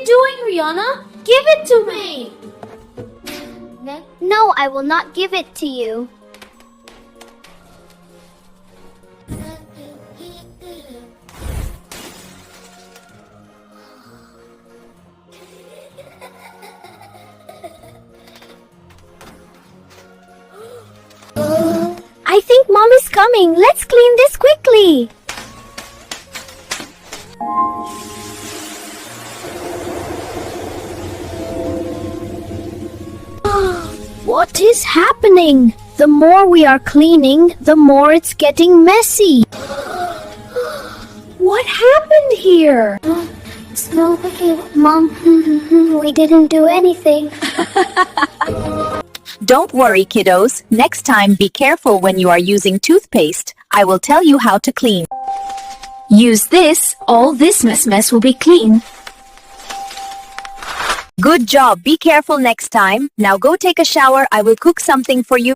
you doing, Rihanna? Give it to me! No, I will not give it to you. I think Mom is coming. Let's clean this quickly. What is happening? The more we are cleaning, the more it's getting messy. What happened here? No, okay, Mom, we didn't do anything. Don't worry, kiddos. Next time, be careful when you are using toothpaste. I will tell you how to clean. Use this. All this mess will be clean. Good job. Be careful next time. Now go take a shower. I will cook something for you.